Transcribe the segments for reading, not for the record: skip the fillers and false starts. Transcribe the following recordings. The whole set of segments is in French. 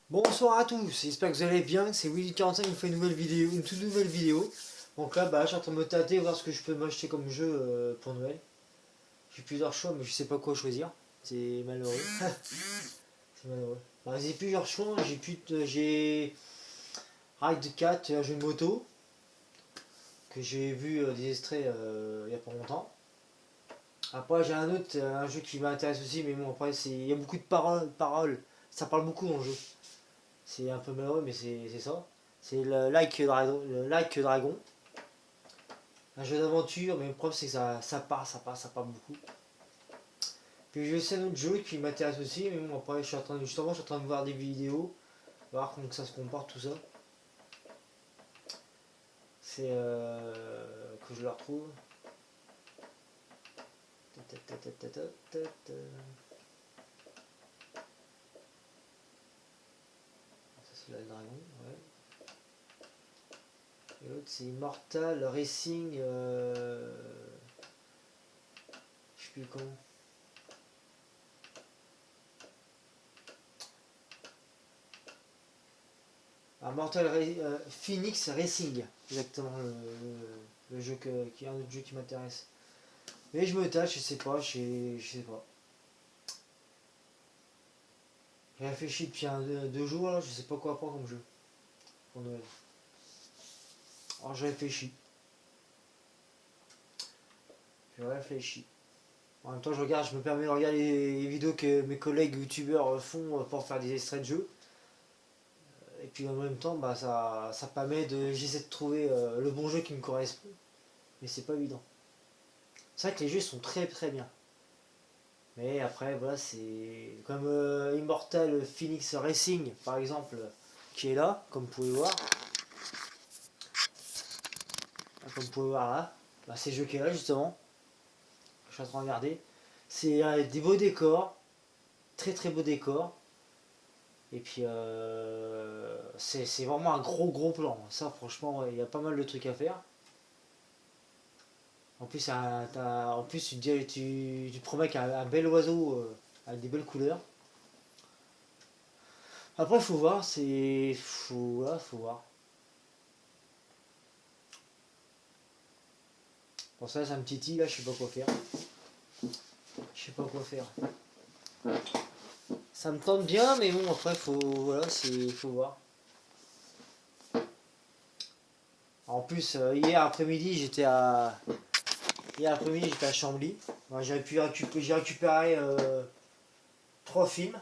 Bonsoir à tous, j'espère que vous allez bien, c'est Willy45 qui me fait une nouvelle vidéo, une toute nouvelle vidéo. Donc là, je suis en train de me tâter, voir ce que je peux m'acheter comme jeu pour Noël. J'ai plusieurs choix, mais je sais pas quoi choisir. C'est malheureux. C'est malheureux. J'ai plusieurs choix, j'ai Ride 4, un jeu de moto, que j'ai vu des extraits il y a pas longtemps. Après, j'ai un autre, un jeu qui m'intéresse aussi, mais bon, après, il y a beaucoup de paroles. Ça parle beaucoup dans le jeu. C'est un peu malheureux, mais c'est ça. C'est le Like Dragon. Un jeu d'aventure, mais le problème c'est que ça part beaucoup. Puis j'ai aussi un autre jeu qui m'intéresse aussi, mais bon après je suis en train de voir des vidéos, voir comment ça se comporte tout ça. C'est que je le retrouve. Ça c'est le dragon, ouais. Et l'autre c'est Immortal Racing, je sais plus comment. Phoenix Racing, exactement le jeu qui est un autre jeu qui m'intéresse. Mais je me tâche, je sais pas. J'ai réfléchi depuis deux jours là, je sais pas quoi prendre comme jeu pour Noël. Alors je réfléchis, je réfléchis. En même temps je me permets de regarder les vidéos que mes collègues youtubeurs font pour faire des extraits de jeux. Et puis en même temps ça permet j'essaie de trouver le bon jeu qui me correspond. Mais c'est pas évident. C'est vrai que les jeux sont très très bien. Mais après voilà c'est comme Immortal Phoenix Racing par exemple qui est là, comme vous pouvez voir. Comme vous pouvez voir là. C'est le jeu qui est là justement. Je suis en train de regarder. C'est des beaux décors, très très beaux décors. Et puis c'est vraiment un gros plan. Ça franchement, il y a pas mal de trucs à faire. En plus, tu te promets avec un bel oiseau avec des belles couleurs. Après, il faut voir, faut voir. Pour ça, c'est un petit i là, je sais pas quoi faire. Je sais pas quoi faire. Ça me tente bien, mais bon, après, faut voir. En plus, hier après-midi, j'étais à Chambly. J'ai récupéré trois films.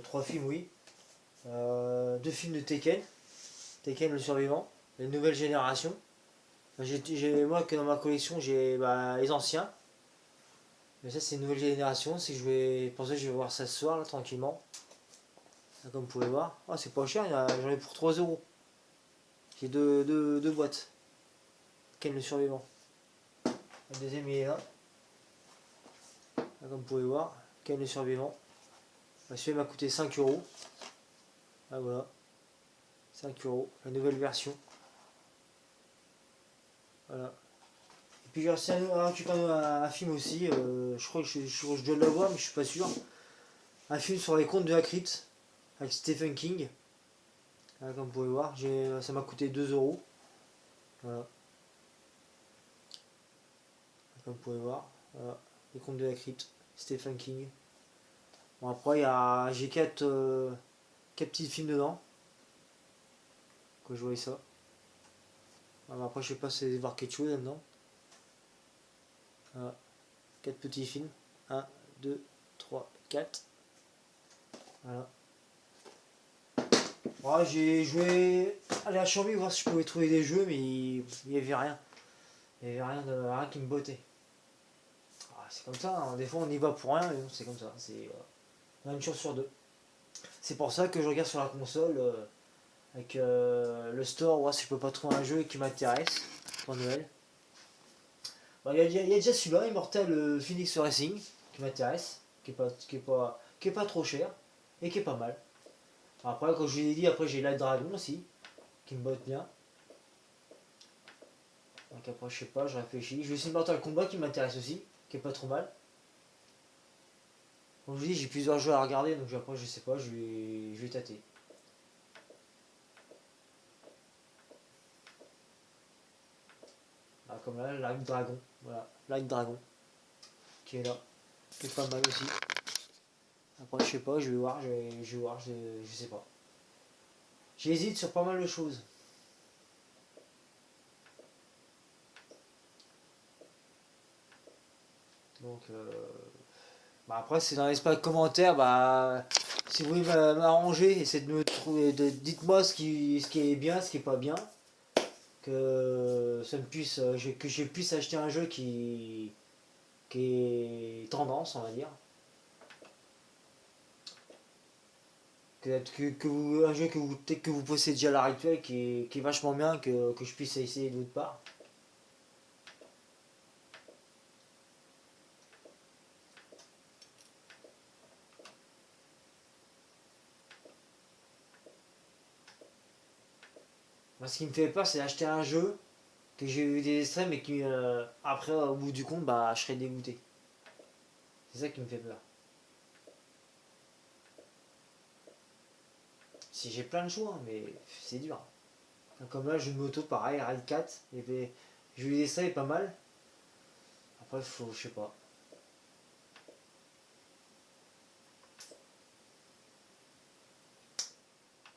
Trois films, oui. Deux films de Tekken. Tekken le survivant. Les nouvelles générations. Moi, que dans ma collection, j'ai les anciens. Mais ça, c'est une nouvelle génération. Pour ça, je vais voir ça ce soir, là, tranquillement. Là, comme vous pouvez voir. Ah, c'est pas cher, j'en ai pour 3 euros. J'ai deux boîtes. Tekken le survivant. Le deuxième, il est là. Là, comme vous pouvez voir. Tekken le survivant. Celui-là m'a coûté 5 euros. Ah voilà, 5 euros, la nouvelle version. Voilà. Et puis j'ai reçu un film aussi, je crois que je dois l'avoir, mais je suis pas sûr. Un film sur les contes de Hagrid avec Stephen King. Voilà, comme vous pouvez voir, ça m'a coûté 2 euros. Voilà, comme vous pouvez voir. Voilà, les contes de Hagrid, Stephen King. Bon, après, j'ai quatre petits films dedans. Que je voyais ça. Voilà, après, je sais pas si c'est voir quelque chose là-dedans. Voilà, 4 petits films. Un, 2, 3, 4. Voilà. Ouais, je aller à Chambly voir si je pouvais trouver des jeux, mais il n'y avait rien. Il n'y avait rien qui me bottait. C'est comme ça, hein. Des fois on y va pour rien, mais bon, c'est comme ça. C'est une chance sur deux. C'est pour ça que je regarde sur la console avec le store, voir si je peux pas trouver un jeu qui m'intéresse pour Noël. Il y a déjà celui-là, Immortal Phoenix Racing, qui m'intéresse, qui est pas trop cher et qui est pas mal. Après, comme je vous l'ai dit, après j'ai Light Dragon aussi, qui me botte bien. Donc après, je sais pas, je réfléchis. Je vais aussi Mortal Kombat qui m'intéresse aussi, qui est pas trop mal. Comme je vous dis, j'ai plusieurs jeux à regarder, donc après je sais pas, je vais tâter. Ah, comme là, Like Dragon, voilà, Like Dragon, qui est là, qui est pas mal aussi. Après je sais pas, je vais voir, je vais voir, je sais pas. J'hésite sur pas mal de choses. Donc bah après c'est dans l'espace commentaire, bah si vous voulez m'arranger, essayez de me trouver, dites-moi ce qui est bien, ce qui est pas bien, que ça me puisse, que je puisse acheter un jeu qui est tendance, on va dire. Un jeu peut-être que vous possédez déjà à l'heure actuelle qui est vachement bien, que je puisse essayer de votre part. Moi, ce qui me fait peur, c'est d'acheter un jeu que j'ai eu des extraits, mais qui, après, au bout du compte, bah, je serais dégoûté. C'est ça qui me fait peur. Si j'ai plein de choix, mais c'est dur. Comme là, jeu de moto, pareil, Ride 4, j'ai eu des extraits pas mal. Après, faut, je sais pas.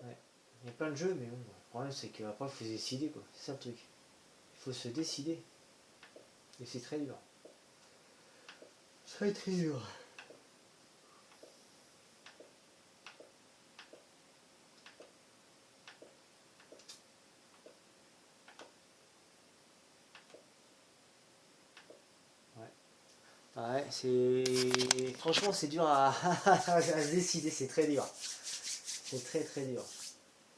Ouais. Il y a plein de jeux, mais bon, le problème, c'est qu'après, il faut se décider, quoi. C'est ça le truc. Il faut se décider. Et c'est très dur. C'est très dur. Ouais, c'est. Franchement, c'est dur à se décider, c'est très dur. C'est très très dur.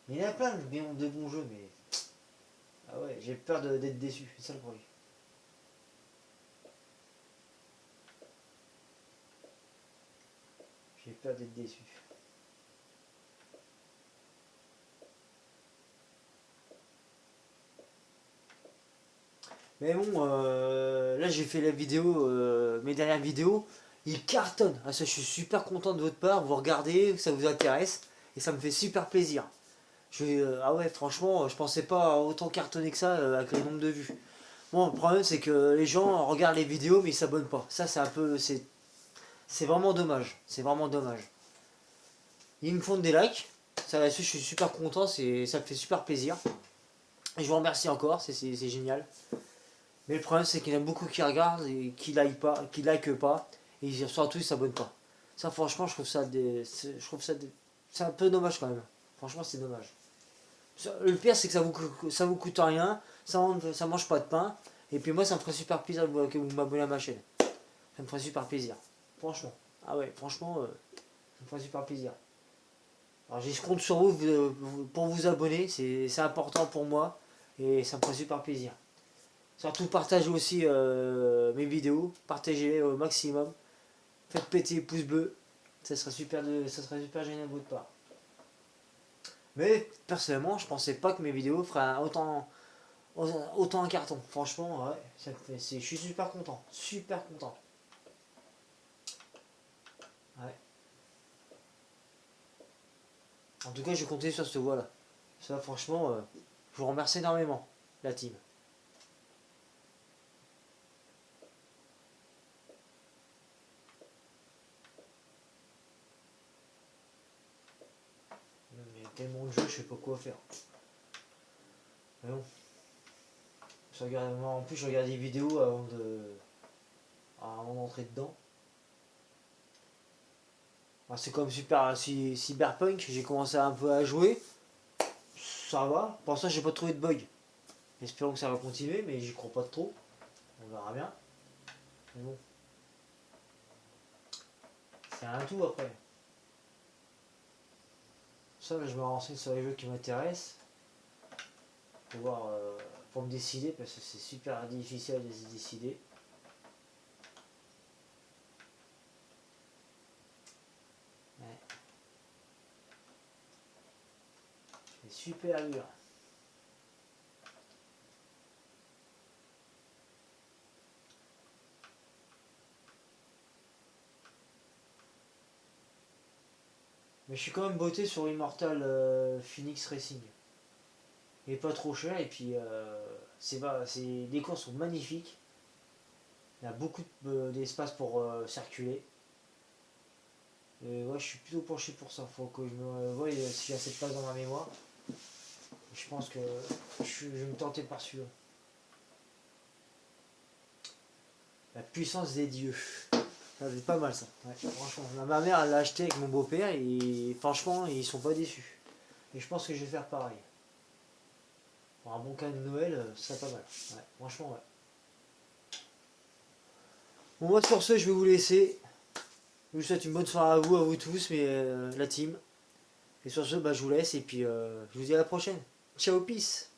Mais il y en a plein de bons jeux, mais. Ah ouais, j'ai peur d'être déçu, c'est ça le problème. J'ai peur d'être déçu. Mais bon, là j'ai fait la vidéo, mes dernières vidéos, ils cartonnent. Ah, ça, je suis super content de votre part, vous regardez, que ça vous intéresse, et ça me fait super plaisir. Ah ouais, franchement, je pensais pas autant cartonner que ça avec les nombres de vues. Bon, le problème c'est que les gens regardent les vidéos mais ils s'abonnent pas. Ça c'est un peu, c'est vraiment dommage. C'est vraiment dommage. Ils me font des likes, ça là-dessus je suis super content, ça me fait super plaisir. Et je vous remercie encore, c'est génial. Mais le problème c'est qu'il y en a beaucoup qui regardent et qui likent pas, et surtout ils s'abonnent pas. Ça franchement c'est un peu dommage quand même. Franchement c'est dommage. Le pire c'est que ça vous coûte rien, ça mange pas de pain, et puis moi ça me ferait super plaisir que vous m'abonnez à ma chaîne. Ça me ferait super plaisir. Franchement. Ah ouais, franchement, ça me ferait super plaisir. Alors je compte sur vous pour vous abonner, c'est important pour moi, et ça me ferait super plaisir. Surtout partagez aussi mes vidéos, partagez-les au maximum, faites péter les pouces bleus, ça serait super génial de votre part. Mais personnellement, je pensais pas que mes vidéos feraient autant un carton. Franchement, ouais, je suis super content, super content. Ouais. En tout cas, je comptais sur ce voie-là. Ça, franchement, je vous remercie énormément, la team. Il y a tellement de jeux, je sais pas quoi faire. Mais bon, en plus, je regarde des vidéos avant d'entrer dedans. C'est comme Cyberpunk, j'ai commencé un peu à jouer. Ça va, pour ça, j'ai pas trouvé de bug. Espérons que ça va continuer, mais j'y crois pas trop. On verra bien. Mais bon, c'est un tout après. Ça, là, je me renseigne sur les jeux qui m'intéressent. Pour voir, pour me décider, parce que c'est super difficile de se décider. Ouais. C'est super dur. Mais je suis quand même botté sur Immortal Phoenix Racing. Il est pas trop cher et puis les courses sont magnifiques. Il y a beaucoup d'espace pour circuler. Et ouais, je suis plutôt penché pour ça. Faut que je me voie si j'ai assez de place dans ma mémoire. Je pense que je vais me tenter par celui-là. La puissance des dieux. Ça, c'est pas mal ça. Ouais, franchement. Ma mère elle l'a acheté avec mon beau-père et franchement ils sont pas déçus. Et je pense que je vais faire pareil. Pour un bon cadeau de Noël, ça serait pas mal. Ouais, franchement ouais. Bon moi sur ce je vais vous laisser. Je vous souhaite une bonne soirée à vous tous, mais la team. Et sur ce, bah, je vous laisse et puis je vous dis à la prochaine. Ciao, peace.